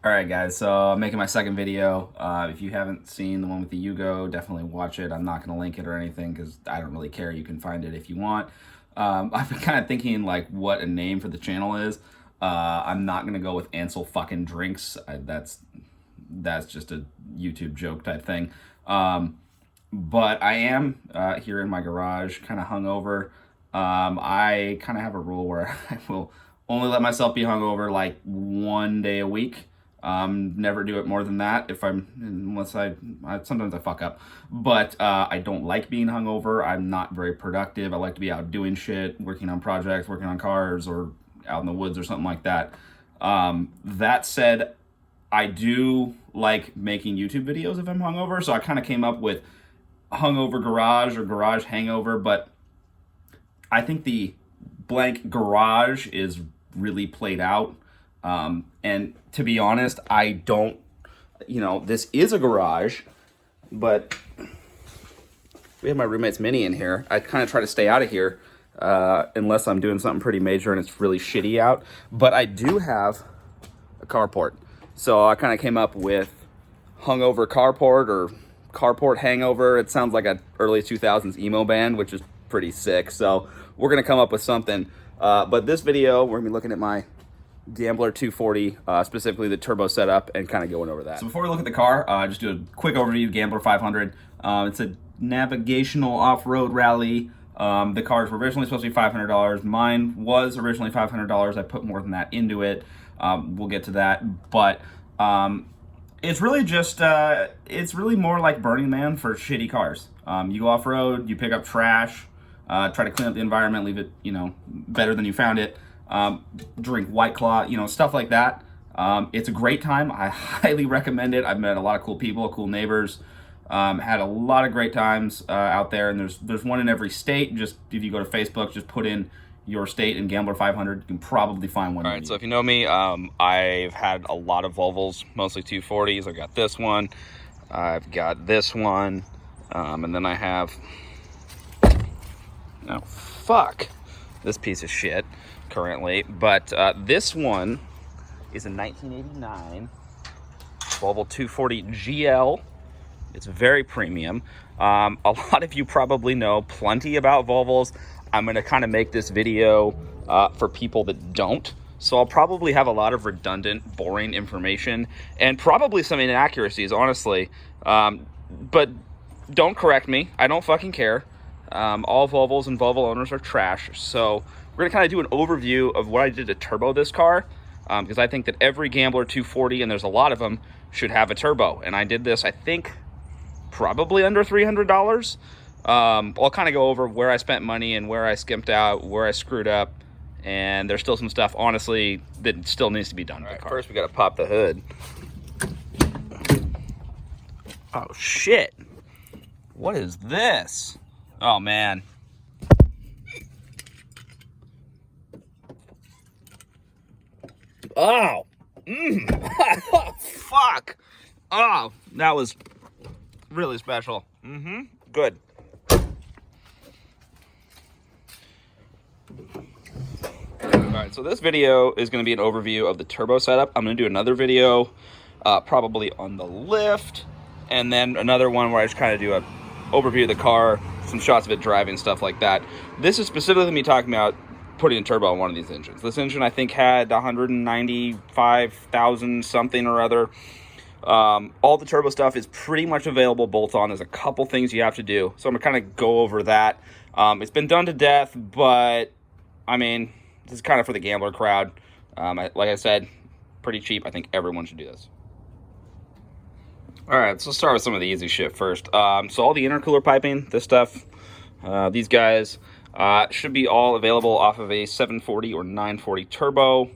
Alright guys, so I'm making my second video. If you haven't seen the one with the Yugo, definitely watch it. I'm not going to link it or anything because I don't really care. You can find it if you want. I've been kind of thinking like what a name for the channel is. I'm not going to go with Ansel fucking drinks. That's just a YouTube joke type thing. But I am here in my garage, kind of hungover. I kind of have a rule where I will only let myself be hungover like one day a week. Never do it more than that unless I sometimes I fuck up, but I don't like being hungover. I'm not very productive. I like to be out doing shit, working on projects, working on cars, or out in the woods or something like that. That said, I do like making YouTube videos if I'm hungover, so I kind of came up with hungover garage or garage hangover, but I think the blank garage is really played out. And to be honest, I don't, this is a garage, but we have my roommate's Mini in here. I kind of try to stay out of here, unless I'm doing something pretty major and it's really shitty out. But I do have a carport. So I kind of came up with hungover carport or carport hangover. It sounds like an early 2000s emo band, which is pretty sick. So we're going to come up with something. But this video, we're going to be looking at my Gambler 240, specifically the turbo setup, and kind of going over that. So before we look at the car, just do a quick overview. Gambler 500. It's a navigational off-road rally. The cars were originally supposed to be $500. Mine was originally $500. I put more than that into it. We'll get to that, but it's really just it's really more like Burning Man for shitty cars. You go off-road, you pick up trash, try to clean up the environment, leave it better than you found it. Drink White Claw, stuff like that. It's a great time. I highly recommend it. I've met a lot of cool people, cool neighbors, had a lot of great times out there, and there's one in every state. Just if you go to Facebook, just put in your state and Gambler 500, you can probably find one. All right, so if you know me, I've had a lot of Volvos, mostly 240s. I've got this one, I've got this one, and then I have, oh fuck, this piece of shit currently, but this one is a 1989 Volvo 240 GL. It's very premium. A lot of you probably know plenty about Volvos. I'm going to kind of make this video for people that don't, so I'll probably have a lot of redundant, boring information and probably some inaccuracies, honestly, but don't correct me. I don't fucking care. All Volvos and Volvo owners are trash, so we're going to kind of do an overview of what I did to turbo this car, because I think that every Gambler 240, and there's a lot of them, should have a turbo. And I did this, I think, probably under $300. I'll kind of go over where I spent money and where I skimped out, where I screwed up, and there's still some stuff, honestly, that still needs to be done. All right, first we got to pop the hood. Oh, shit. What is this? Oh, man. Oh, oh, fuck. Oh, that was really special. Good. All right, so this video is going to be an overview of the turbo setup. I'm going to do another video probably on the lift, and then another one where I just kind of do an overview of the car, some shots of it driving, stuff like that. This is specifically me talking about putting a turbo on one of these engines. This engine, I think, had 195,000 something or other. All the turbo stuff is pretty much available bolt-on. There's a couple things you have to do, so I'm gonna kind of go over that. It's been done to death, but I mean, this is kind of for the gambler crowd. Like I said, pretty cheap. I think everyone should do this. All right, so let's start with some of the easy shit first. So all the intercooler piping, this stuff, these guys, should be all available off of a 740 or 940 turbo.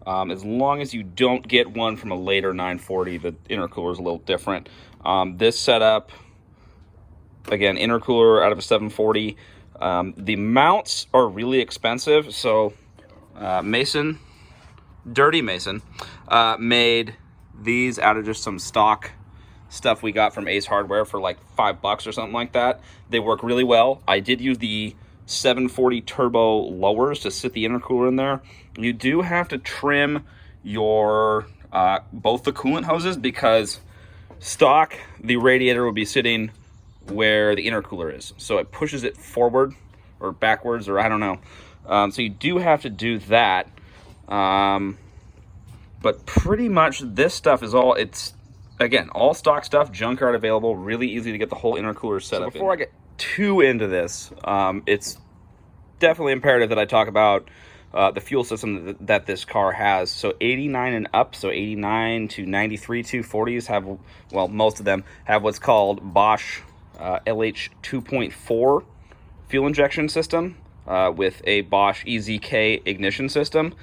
As long as you don't get one from a later 940, the intercooler is a little different. This setup, again, intercooler out of a 740. The mounts are really expensive, so Mason, Dirty Mason, made these out of just some stock stuff we got from Ace Hardware for like $5 or something like that. They work really well. I did use the 740 turbo lowers to sit the intercooler in there. You do have to trim your both the coolant hoses, because stock, the radiator will be sitting where the intercooler is. So it pushes it forward or backwards, or I don't know. So you do have to do that. But pretty much this stuff is all, it's, again, all stock stuff, junkyard available, really easy to get the whole intercooler set up. Before I get too into this, it's definitely imperative that I talk about the fuel system that this car has. So 89 and up, so 89 to 93 240s have, well, most of them have what's called Bosch LH 2.4 fuel injection system with a Bosch EZK ignition system.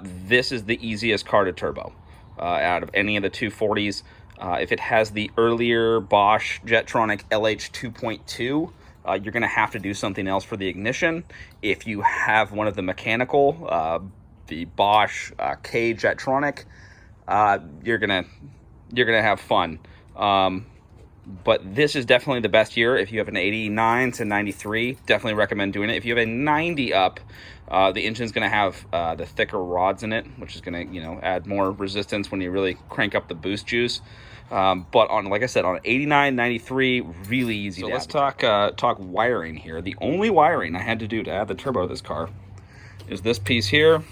This is the easiest car to turbo out of any of the 240s. If it has the earlier Bosch Jetronic LH 2.2, you're going to have to do something else for the ignition. If you have one of the mechanical, the Bosch K Jetronic, you're gonna have fun. But this is definitely the best here. If you have an 89 to 93, definitely recommend doing it. If you have a 90 up, the engine's going to have the thicker rods in it, which is going to, you know, add more resistance when you really crank up the boost juice. But on, like I said, on 89, 93, really easy. So let's talk wiring here. The only wiring I had to do to add the turbo to this car is this piece here,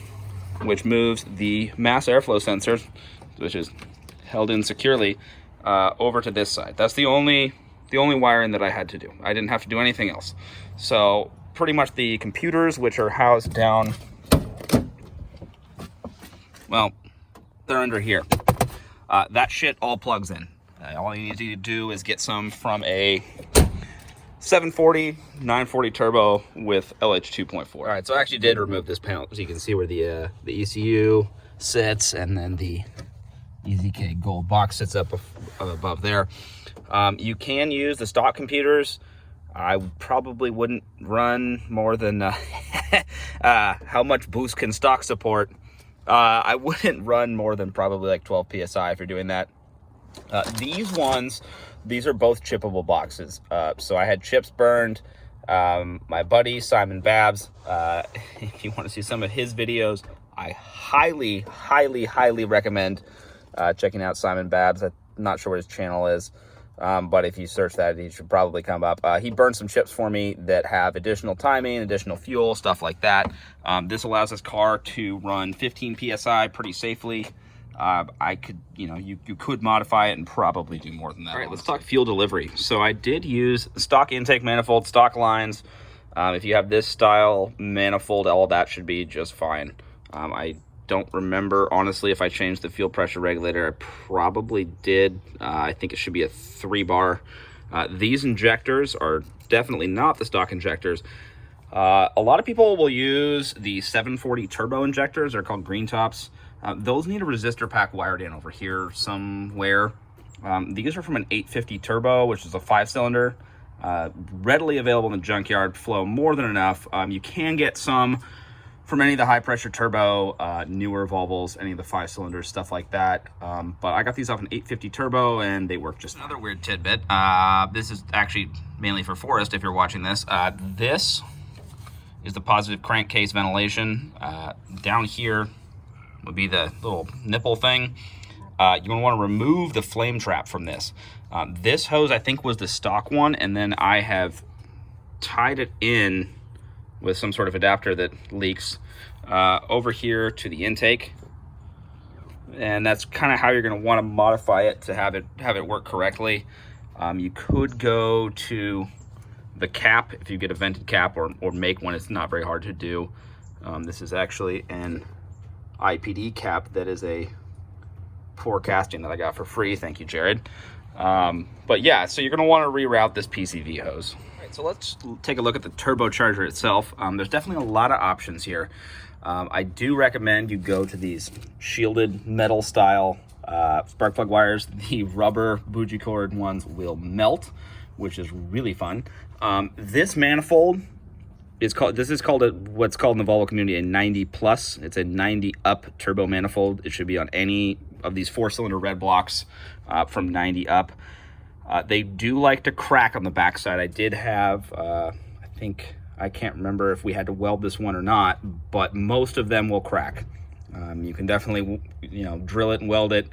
which moves the mass airflow sensor, which is held in securely, over to this side. That's the only wiring that I had to do. I didn't have to do anything else. So pretty much the computers, which are housed down, well, they're under here. That shit all plugs in. All you need to do is get some from a 740, 940 turbo with LH 2.4. All right, so I actually did remove this panel, so you can see where the ECU sits, and then the EZK gold box sits up above there. You can use the stock computers. I probably wouldn't run more than how much boost can stock support. I wouldn't run more than probably like 12 psi if you're doing that. These are both chippable boxes. So I had chips burned. My buddy Simon Babs, if you want to see some of his videos, I highly recommend checking out Simon Babs. I'm not sure what his channel is, but if you search that, he should probably come up. He burned some chips for me that have additional timing, additional fuel, stuff like that. This allows this car to run 15 psi pretty safely. I could, you know, you could modify it and probably do more than that. All right, let's talk fuel delivery. So I did use stock intake manifold, stock lines. If you have this style manifold, all of that should be just fine. I don't remember, honestly, if I changed the fuel pressure regulator. I probably did. I think it should be a 3-bar. These injectors are definitely not the stock injectors. A lot of people will use the 740 turbo injectors. They're called green tops. Those need a resistor pack wired in over here somewhere. These are from an 850 turbo, which is a 5-cylinder. Readily available in the junkyard, flow more than enough. You can get some from any of the high pressure turbo, newer Volvos, any of the 5-cylinders, stuff like that. But I got these off an 850 turbo and they work just another weird tidbit. This is actually mainly for Forrest if you're watching this. This is the positive crankcase ventilation. Down here would be the little nipple thing. You're gonna wanna remove the flame trap from this. This hose I think was the stock one, and then I have tied it in with some sort of adapter that leaks over here to the intake, and that's kind of how you're going to want to modify it to have it work correctly. You could go to the cap if you get a vented cap, or make one. It's not very hard to do. This is actually an IPD cap that is a pour casting that I got for free. Thank you, Jared. But yeah, so you're going to want to reroute this PCV hose. So let's take a look at the turbocharger itself. There's definitely a lot of options here. I do recommend you go to these shielded metal style spark plug wires. The rubber bougie cord ones will melt, which is really fun. This manifold is called, what's called in the Volvo community a 90 plus. It's a 90 up turbo manifold. It should be on any of these 4-cylinder red blocks from 90 up. They do like to crack on the backside. I did have, I can't remember if we had to weld this one or not, but most of them will crack. You can definitely, drill it and weld it,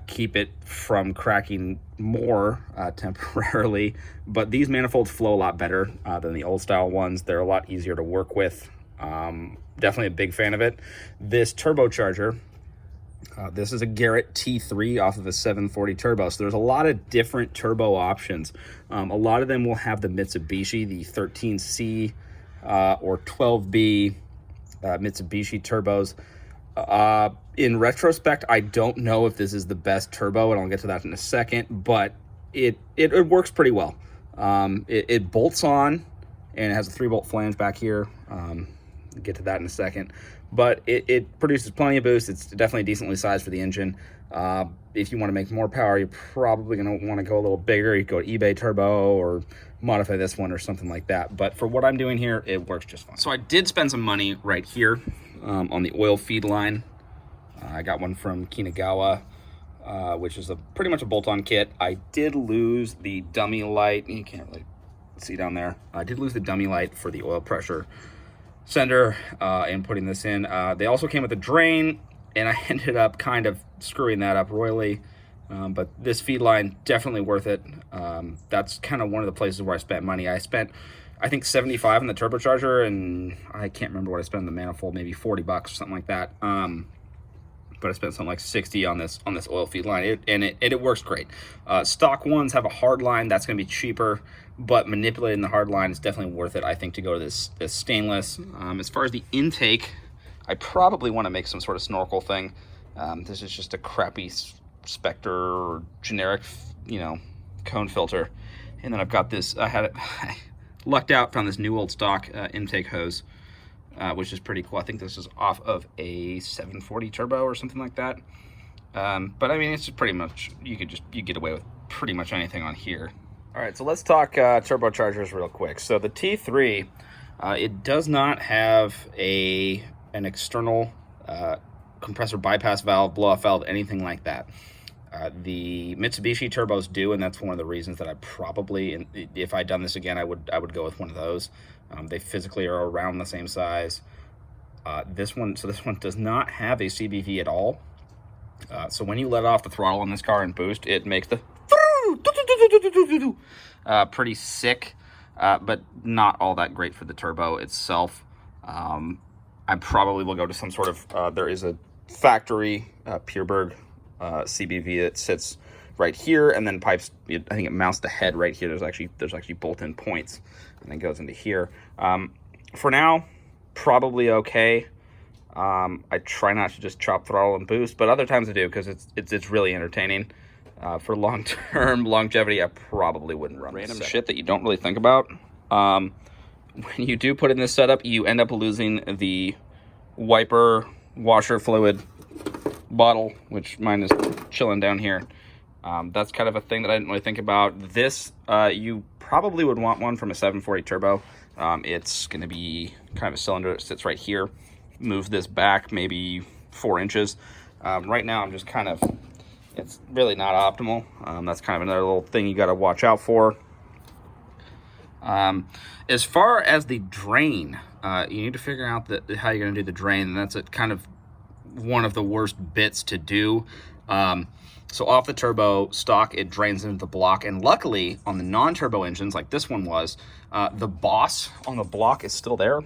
keep it from cracking more temporarily, but these manifolds flow a lot better than the old style ones. They're a lot easier to work with. Definitely a big fan of it. This turbocharger, this is a Garrett T3 off of a 740 turbo. So there's a lot of different turbo options. A lot of them will have the Mitsubishi, the 13C or 12B Mitsubishi turbos. In retrospect, I don't know if this is the best turbo, and I'll get to that in a second, but it works pretty well. It bolts on, and it has a 3-bolt flange back here. Get to that in a second, but it produces plenty of boost. It's definitely decently sized for the engine. If you want to make more power, you're probably going to want to go a little bigger. You go to eBay turbo or modify this one or something like that. But for what I'm doing here, it works just fine. So I did spend some money right here on the oil feed line. I got one from Kinagawa, which is pretty much a bolt-on kit. I did lose the dummy light. You can't really see down there. I did lose the dummy light for the oil pressure sender and putting this in. They also came with a drain, and I ended up kind of screwing that up royally. But this feed line, definitely worth it. That's kind of one of the places where I spent money. I spent, I think, $75 on the turbocharger, and I can't remember what I spent on the manifold, maybe $40 or something like that. But I spent something like $60 on this oil feed line, and it works great. Stock ones have a hard line. That's going to be cheaper, but manipulating the hard line is definitely worth it, I think, to go to this stainless. As far as the intake, I probably want to make some sort of snorkel thing. This is just a crappy Spectre or generic, cone filter. And then I've got this, I lucked out, found this new old stock intake hose, which is pretty cool. I think this is off of a 740 turbo or something like that. But I mean, it's just pretty much, you get away with pretty much anything on here. All right, so let's talk turbochargers real quick. So the T3, it does not have an external compressor bypass valve, blow-off valve, anything like that. The Mitsubishi turbos do, and that's one of the reasons that I probably, if I'd done this again, I would go with one of those. They physically are around the same size. This one does not have a CBV at all. So when you let off the throttle on this car and boost, it makes the pretty sick, but not all that great for the turbo itself. I probably will go to some sort of, there is a factory Pureberg CBV that sits right here, and then pipes, I think it mounts the head right here. There's actually bolt-in points, and then goes into here. For now, probably okay. I try not to just chop throttle and boost, but other times I do, because it's really entertaining. For long-term longevity, I probably wouldn't run random shit that you don't really think about. When you do put in this setup, you end up losing the wiper washer fluid bottle, which mine is chilling down here. That's kind of a thing that I didn't really think about. This, you probably would want one from a 740 turbo. It's going to be kind of a cylinder that sits right here. Move this back maybe 4 inches. Right now I'm just kind of, it's really not optimal. That's kind of another little thing you got to watch out for. As far as the drain, you need to figure out how you're going to do the drain, and that's kind of one of the worst bits to do. So off the turbo stock, it drains into the block, and luckily on the non-turbo engines, like this one was, the boss on the block is still there.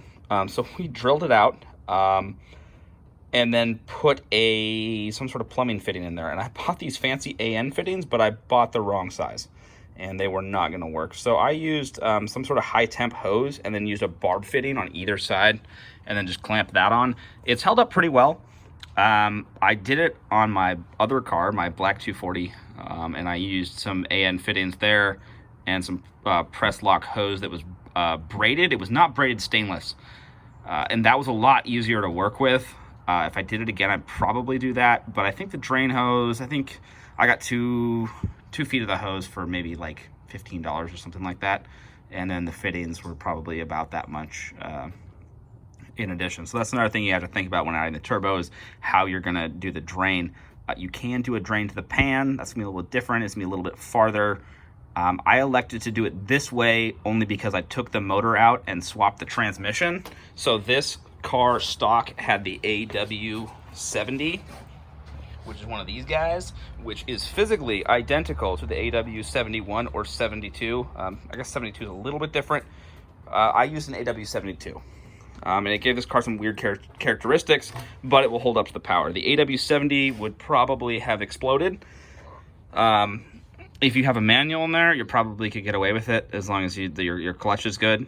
So we drilled it out, and then put some sort of plumbing fitting in there. And I bought these fancy AN fittings, but I bought the wrong size, and they were not going to work. So I used some sort of high temp hose, and then used a barb fitting on either side, and then just clamped that on. It's held up pretty well. I did it on my other car, my black 240, and I used some AN fittings there and some press lock hose that was braided. It was not braided stainless, and that was a lot easier to work with. If I did it again, I'd probably do that. But I think the drain hose, I think I got two feet of the hose for maybe like $15 or something like that. And then the fittings were probably about that much in addition. So that's another thing you have to think about when adding the turbo, is how you're going to do the drain. You can do a drain to the pan. That's going to be a little bit different. It's going to be a little bit farther. I elected to do it this way only because I took the motor out and swapped the transmission. So this car stock had the AW70, which is one of these guys, which is physically identical to the AW71 or 72. I guess 72 is a little bit different. I used an AW72. And it gave this car some weird characteristics, but it will hold up to the power. The AW70 would probably have exploded. If you have a manual in there, you probably could get away with it as long as your clutch is good.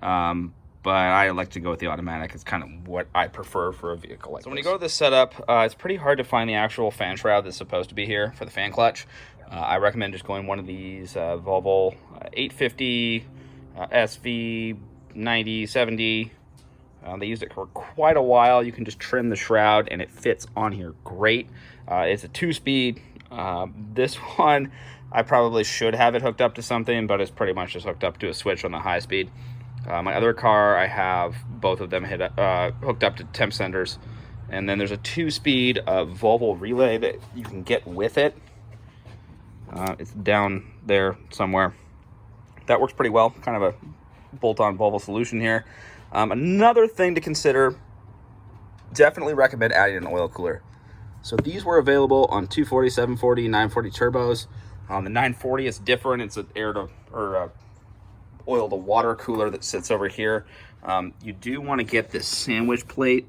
But I like to go with the automatic. It's kind of what I prefer for a vehicle like this. So when you go to this setup, it's pretty hard to find the actual fan shroud that's supposed to be here for the fan clutch. I recommend just going one of these Volvo 850, SV 90, 70. They used it for quite a while. You can just trim the shroud and it fits on here great. It's a 2-speed. This one, I probably should have it hooked up to something, but it's pretty much just hooked up to a switch on the high speed. My other car, I have both of them hooked up to temp senders. And then there's a 2-speed Volvo relay that you can get with it. It's down there somewhere. That works pretty well. Kind of a bolt-on Volvo solution here. Another thing to consider, definitely recommend adding an oil cooler. So these were available on 240, 740, 940 turbos. The 940 is different. It's an oil to water cooler that sits over here. You do want to get this sandwich plate.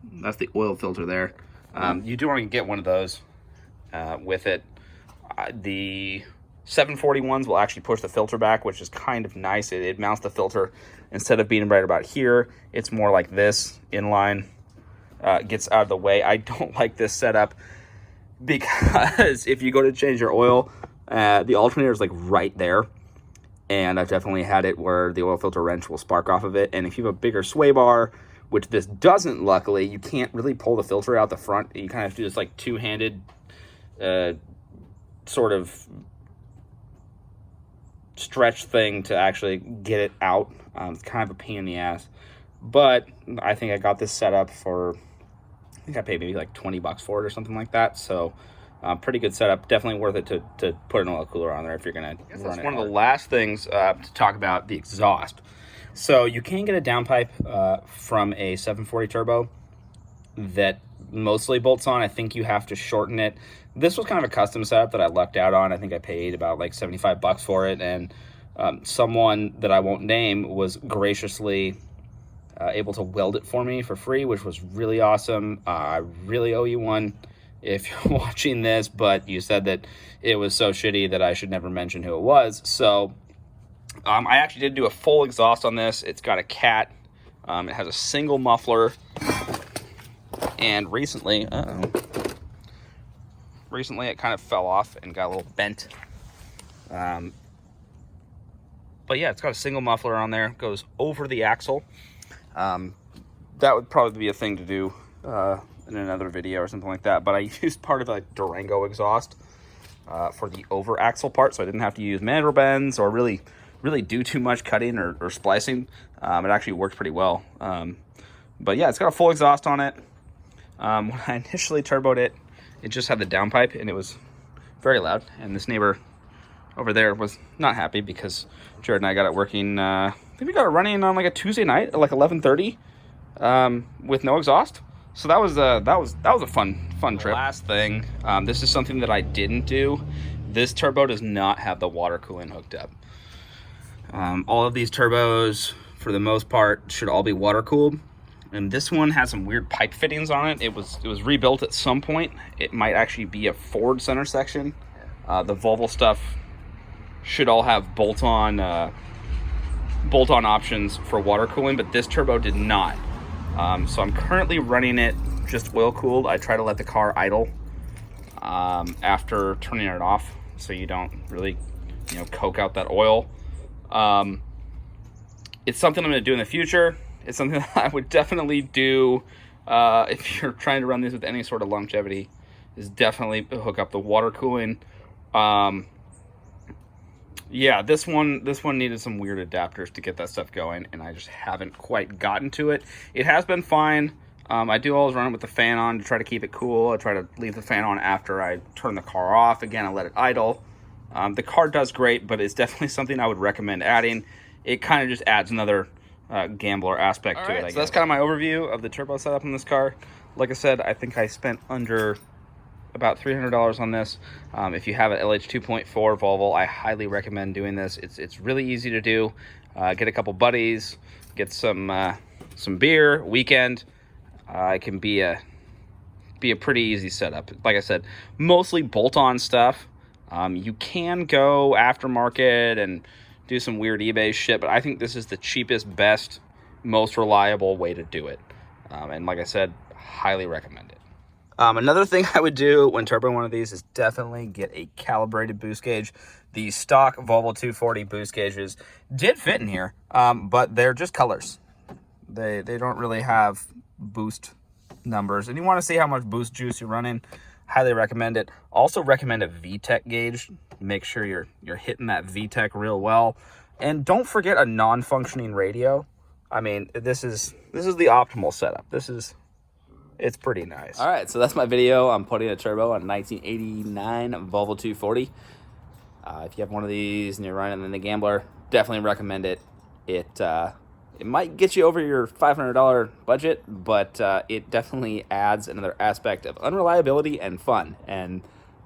That's the oil filter there. You do want to get one of those with it. The 740 ones will actually push the filter back, which is kind of nice. It mounts the filter instead of being right about here. It's more like this inline. Gets out of the way. I don't like this setup because if you go to change your oil, the alternator is like right there. And I've definitely had it where the oil filter wrench will spark off of it. And if you have a bigger sway bar, which this doesn't, luckily, you can't really pull the filter out the front. You kind of have to do this like two-handed sort of stretch thing to actually get it out. It's kind of a pain in the ass. But I think I got this set up for, I think I paid maybe like 20 bucks for it or something like that. So pretty good setup. Definitely worth it to put an oil cooler on there if you're going to run it. That's one of the last things to talk about, the exhaust. So you can get a downpipe from a 740 turbo that mostly bolts on. I think you have to shorten it. This was kind of a custom setup that I lucked out on. I think I paid about like 75 bucks for it. And someone that I won't name was graciously able to weld it for me for free, which was really awesome. I really owe you one if you're watching this, but you said that it was so shitty that I should never mention who it was. So I actually did do a full exhaust on this. It's got a cat. It has a single muffler. And recently it kind of fell off and got a little bent. But yeah, it's got a single muffler on there. It goes over the axle. That would probably be a thing to do in another video or something like that. But I used part of a Durango exhaust for the over axle part, so I didn't have to use mandrel bends or really do too much cutting or splicing. It actually worked pretty well. But yeah, it's got a full exhaust on it. When I initially turboed it, it just had the downpipe and it was very loud. And this neighbor over there was not happy because Jared and I got it working. I think we got it running on like a Tuesday night at like 11:30 with no exhaust. So that was a fun trip. Last thing, this is something that I didn't do. This turbo does not have the water cooling hooked up. All of these turbos, for the most part, should all be water cooled. And this one has some weird pipe fittings on it. It was rebuilt at some point. It might actually be a Ford center section. The Volvo stuff should all have bolt-on options for water cooling, but this turbo did not. So I'm currently running it just oil cooled. I try to let the car idle after turning it off, so you don't really, coke out that oil. It's something I'm going to do in the future. It's something that I would definitely do if you're trying to run these with any sort of longevity, is definitely hook up the water cooling. Yeah, this one needed some weird adapters to get that stuff going, and I just haven't quite gotten to it. It has been fine. I do always run it with the fan on to try to keep it cool. I try to leave the fan on after I turn the car off. Again, I let it idle. The car does great, but it's definitely something I would recommend adding. It kind of just adds another gambler aspect to it, I guess. So that's kind of my overview of the turbo setup in this car. Like I said, I think I spent under about $300 on this. If you have an LH 2.4 Volvo, I highly recommend doing this. It's really easy to do. Get a couple buddies, get some beer, weekend. It can be a pretty easy setup. Like I said, mostly bolt-on stuff. You can go aftermarket and do some weird eBay shit, but I think this is the cheapest, best, most reliable way to do it. And like I said, highly recommend it. Another thing I would do when turboing one of these is definitely get a calibrated boost gauge. The stock Volvo 240 boost gauges did fit in here, but they're just colors. They don't really have boost numbers. And you want to see how much boost juice you're running, highly recommend it. Also recommend a VTEC gauge. Make sure you're hitting that VTEC real well. And don't forget a non-functioning radio. I mean, this is the optimal setup. It's pretty nice. All right, so that's my video. I'm putting a turbo on a 1989 Volvo 240. If you have one of these and you're running in the Gambler, definitely recommend it. It might get you over your $500 budget, but it definitely adds another aspect of unreliability and fun. And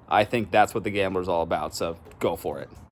I think that's what the Gambler's all about, so go for it.